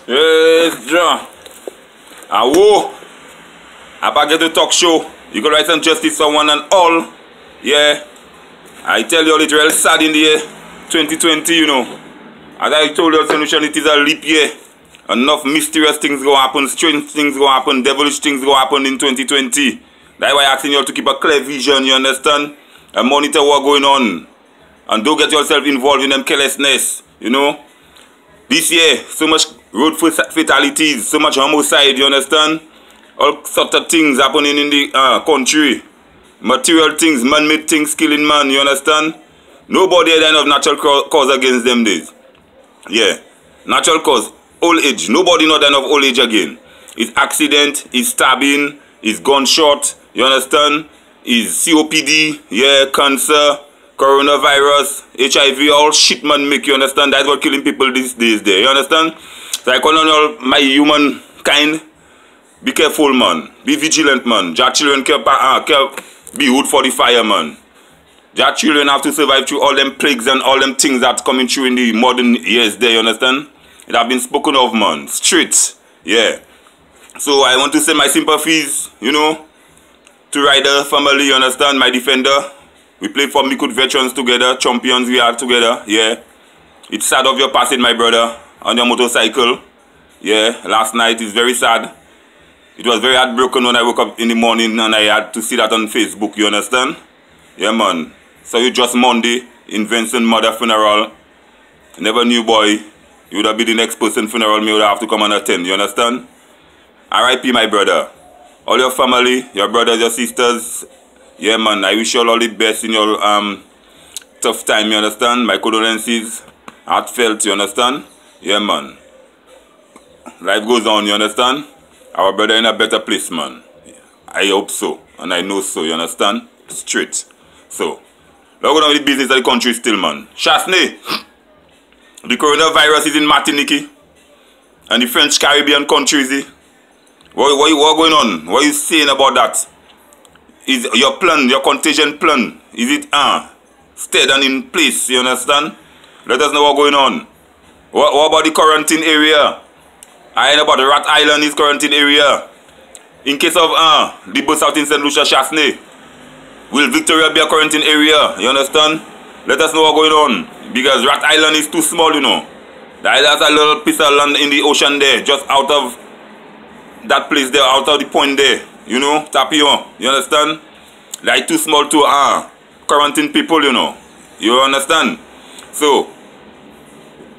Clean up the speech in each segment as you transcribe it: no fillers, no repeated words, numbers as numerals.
Yes, John. And whoa, I get the talk show. You got right and justice for one and all. Yeah. I tell you, it's real sad in the year 2020, you know. As I told you, solution, it is a leap year. Enough mysterious things go happen, strange things go happen, devilish things go happen in 2020. That's why I'm asking you all to keep a clear vision, you understand? And monitor what's going on. And don't get yourself involved in them carelessness, you know? This year, so much road fatalities, so much homicide, you understand? All sorts of things happening in the country. Material things, man-made things killing man, you understand? Nobody had enough natural cause against them days. Yeah. Natural cause, old age. Nobody not enough old age again. It's accident, it's stabbing, it's gunshot, you understand? It's COPD, yeah, cancer, coronavirus, HIV, all shit man make, you understand? That's what killing people these days there, you understand? So I call on all my humankind, be careful man, be vigilant man. Your children can be wood for the fire man. Your children have to survive through all them plagues and all them things that's coming through in the modern years there, you understand? It have been spoken of man, straight, yeah. So I want to send my sympathies, you know, to Ryder family, you understand, my defender. We played for Mikud veterans together, champions we are together, yeah. It's sad of your passing, my brother, on your motorcycle. Yeah, last night is very sad. It was very heartbroken when I woke up in the morning and I had to see that on Facebook, you understand? Yeah, man. So you just Monday in Vincent mother funeral. Never knew, boy, you would have been the next person funeral me would have to come and attend, you understand? R.I.P. my brother. All your family, your brothers, your sisters. Yeah, man, I wish you all the best in your tough time, you understand? My condolences, heartfelt, you understand? Yeah, man. Life goes on, you understand? Our brother in a better place, man. I hope so, and I know so, you understand? Straight. So, we're going on with the business of the country still, man. Chasney, the coronavirus is in Martinique and the French Caribbean countries. What going on? What are you saying about that? Is your plan, your contagion plan, is it stayed and in place, you understand? Let us know what's going on. What about the quarantine area? I know about the Rat Island is quarantine area. In case of the bus out in St. Lucia, Chasney, will Victoria be a quarantine area? You understand? Let us know what's going on. Because Rat Island is too small, you know. That's a little piece of land in the ocean there, just out of that place there, out of the point there. You know, Tapillon. You understand? Like too small to quarantine people, you know. You understand? So,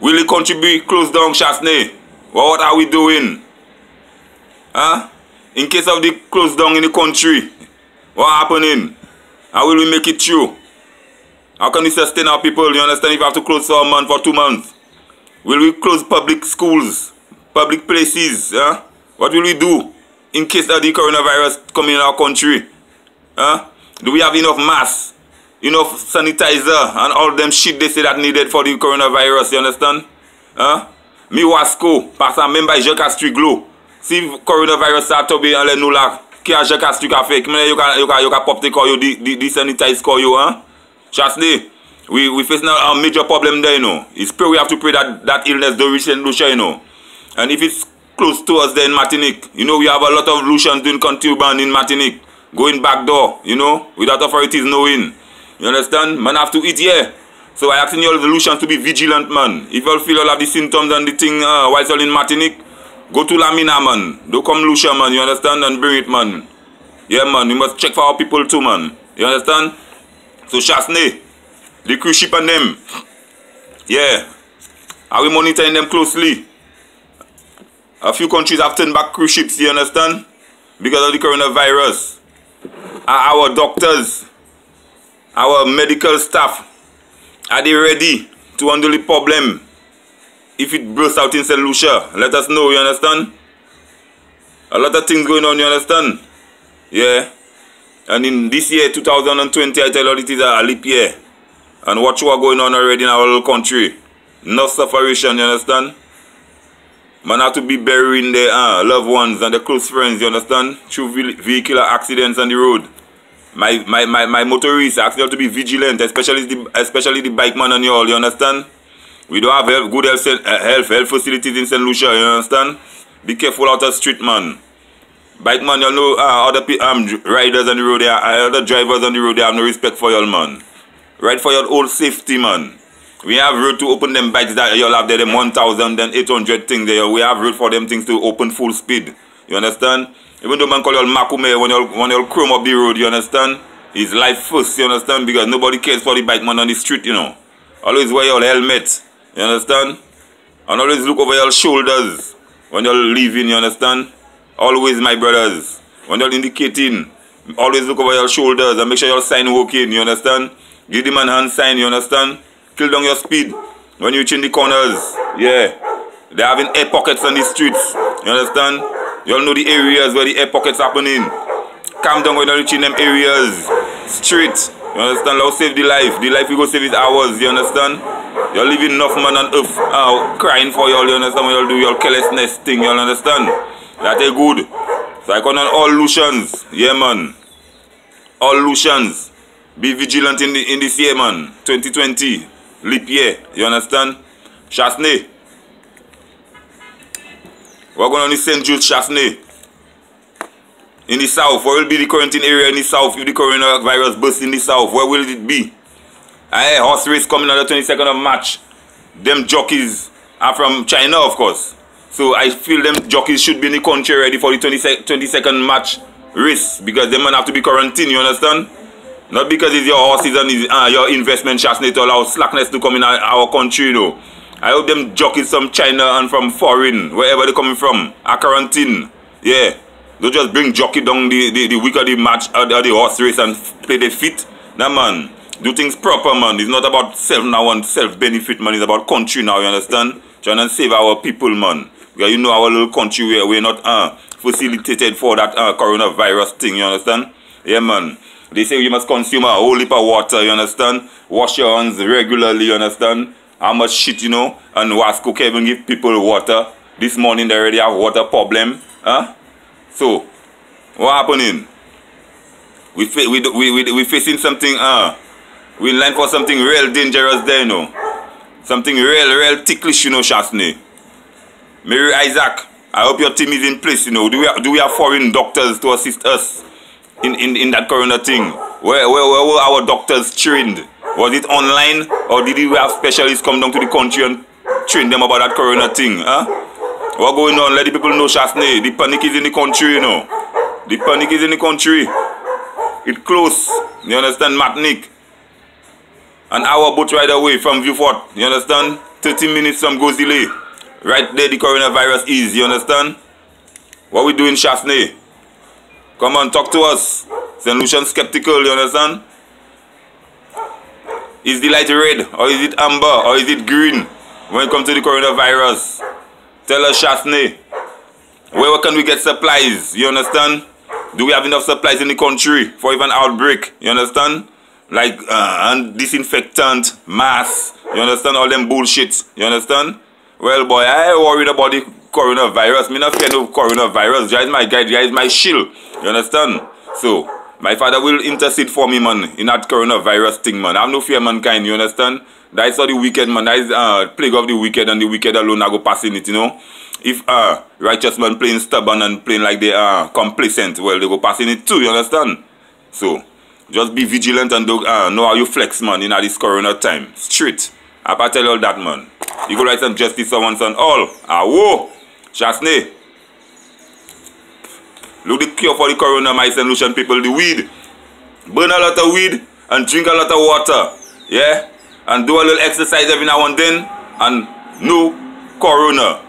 will the country be closed down, Chasney? What are we doing? In case of the close down in the country, what happening? How will we make it through? How can we sustain our people? You understand? If we have to close for a month or 2 months, will we close public schools, public places? What will we do in case of the coronavirus coming in our country? Do we have enough masks, enough sanitizer, and all them shit they say that needed for the coronavirus? You understand? Mi Wasco, parce que même by Jacques Astriglo. Si coronavirus start to be en nous là, qui a Jacques Astriglo fait, you can pop the call you, the sanitize call you, Chasney, we facing a major problem there, you know. It's pray we have to pray that illness don't reach St. Lucia, you know. And if it's close to us there in Martinique, you know, we have a lot of Lucians doing contraband in Martinique, going back door, you know, without authorities knowing. You understand? Man have to eat here. So I asking you all the Lucians to be vigilant, man. If you all feel all of the symptoms and the thing while it's all in Martinique, go to Lamina, man. Don't come Lucia, man. You understand? And bring it, man. Yeah, man. We must check for our people too, man. You understand? So Chasney, the cruise ship and them. Yeah. Are we monitoring them closely? A few countries have turned back cruise ships, you understand? Because of the coronavirus. Our doctors, our medical staff, are they ready to handle the problem if it bursts out in St. Lucia? Let us know, you understand? A lot of things going on, you understand? Yeah. And in this year, 2020, I tell you, it is a leap year. And watch what's going on already in our little country. No separation, you understand? Man have to be burying their loved ones and their close friends, you understand? Through vehicular accidents on the road. My motorists ask you to be vigilant, especially the bike man and you all, you understand? We don't have good health facilities in St. Lucia, you understand? Be careful out of the street, man. Bike man, you know, other riders on the road, other drivers on the road, they have no respect for y'all, man. Ride for your own safety, man. We have road to open them bikes that y'all have there, them 1,000 and 800 things there. We have road for them things to open full speed. You understand? Even though man call y'all Makume when y'all chrome up the road, you understand? It's life first, you understand? Because nobody cares for the bike man on the street, you know. Always wear your helmet, you understand? And always look over your shoulders when you're leaving, you understand? Always, my brothers, when you're indicating, always look over your shoulders and make sure your sign working, you understand? Give the man hand sign, you understand? Kill down your speed when you reach in the corners. Yeah. They're having air pockets on the streets. You understand? You all know the areas where the air pockets happening. Calm down when you reach in them areas. Street. You understand? Now save the life. The life you go save is ours. You understand? You're leaving enough man on earth crying for y'all. You understand? When y'all do your carelessness thing. You understand? That ain't good. So I call on all Lucians. Yeah, man. All Lucians. Be vigilant in this year, man. 2020. Leap year. You understand? Chasney. We're going on in St. Jude, Chasney. In the south. Where will be the quarantine area in the south if the coronavirus bursts in the south? Where will it be? Horse race coming on the 22nd of March. Them jockeys are from China, of course. So I feel them jockeys should be in the country ready for the 22nd March race. Because them man have to be quarantined, you understand? Not because it's your horses and your investment Chasney to allow slackness to come in our country, you know. I hope them jockeys from China and from foreign, wherever they're coming from, are quarantined. Yeah. Don't just bring jockey down the week of the match or the horse race and play the fit. Nah, man. Do things proper, man. It's not about self now and self-benefit, man. It's about country now, you understand? Trying to save our people, man. Because you know our little country where we're not facilitated for that coronavirus thing, you understand? Yeah, man. They say you must consume a whole heap of water, you understand? Wash your hands regularly, you understand? How much shit, you know? And Wasco can't even give people water. This morning they already have water problem. So, what happening? We facing something, we in line for something real dangerous there, you know? Something real ticklish, you know, Chasney. Mary Isaac, I hope your team is in place, you know. Do we have foreign doctors to assist us in that corona thing? Where were our doctors trained? Was it online or did we have specialists come down to the country and train them about that corona thing? What going on? Let the people know, Chasney. The panic is in the country, you know. The panic is in the country. It close. You understand, Matnik? An hour boat ride away from Vieux-Fort. You understand? 30 minutes from Gozile. Right there the coronavirus is. You understand? What we doing, Chasney? Come on, talk to us. St. Lucian skeptical, you understand? Is the light red? Or is it amber? Or is it green? When it comes to the coronavirus. Tell us, Chasney. Where can we get supplies? You understand? Do we have enough supplies in the country for even outbreak? You understand? Like and disinfectant, mask. You understand? All them bullshit. You understand? Well, boy, I ain't worried about the coronavirus. Me not scared of coronavirus. Jah is my guide. Jah is my shield. You understand? So, my father will intercede for me, man, in that coronavirus thing, man. I have no fear, mankind. You understand? That is all the wicked, man. That is plague of the wicked, and the wicked alone I go passing it, you know. If righteous man playing stubborn and playing like they are complacent, well, they go passing it too, you understand? So, just be vigilant and know how you flex, man, in this corona time. Straight. I tell you all that, man. You go write some justice for once and all. Whoa! Chasney. Look the cure for the corona, my St. Lucian people, the weed. Burn a lot of weed and drink a lot of water. Yeah? And do a little exercise every now and then. And no corona.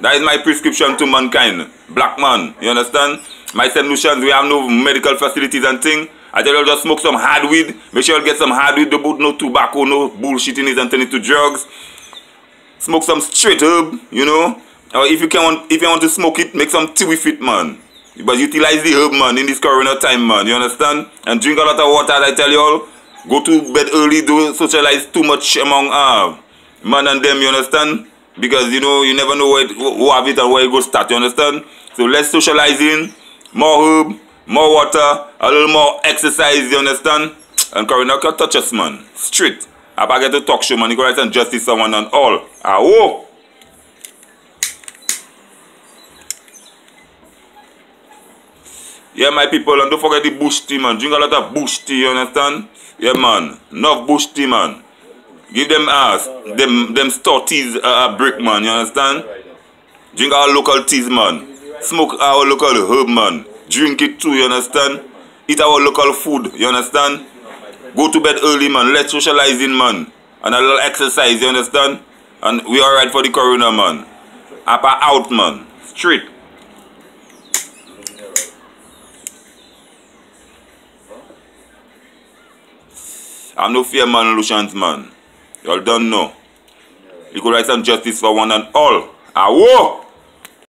That is my prescription to mankind. Black man. You understand? My St. Lucians, we have no medical facilities and thing. I tell you, just smoke some hard weed. Make sure you get some hard weed. Don't put no tobacco, no bullshit in it and turn it to drugs. Smoke some straight herb, you know. Or if you want to smoke it, make some tea with it, man. But utilize the herb, man, in this corona time, man. You understand? And drink a lot of water, as I tell you all. Go to bed early. Don't socialize too much among man and them, you understand? Because, you know, you never know who have it and where it go start, you understand? So less socializing, more herb, more water, a little more exercise, you understand? And corona can touch us, man. Straight. I get to talk show, man. You can write some justice for one and all. Ah, whoa. Yeah, my people, and don't forget the bush tea, man. Drink a lot of bush tea, you understand? Yeah, man. Enough bush tea, man. Give them ass. Them store teas a brick, man. You understand? Drink our local teas, man. Smoke our local herb, man. Drink it too, you understand? Eat our local food, you understand? Go to bed early, man. Let's socialize in, man. And a little exercise, you understand? And we alright for the corona, man. Up and out, man. Straight. I'm no fear man, Lucians, man. Y'all don't know. You could write some justice for one and all. Ah, whoa!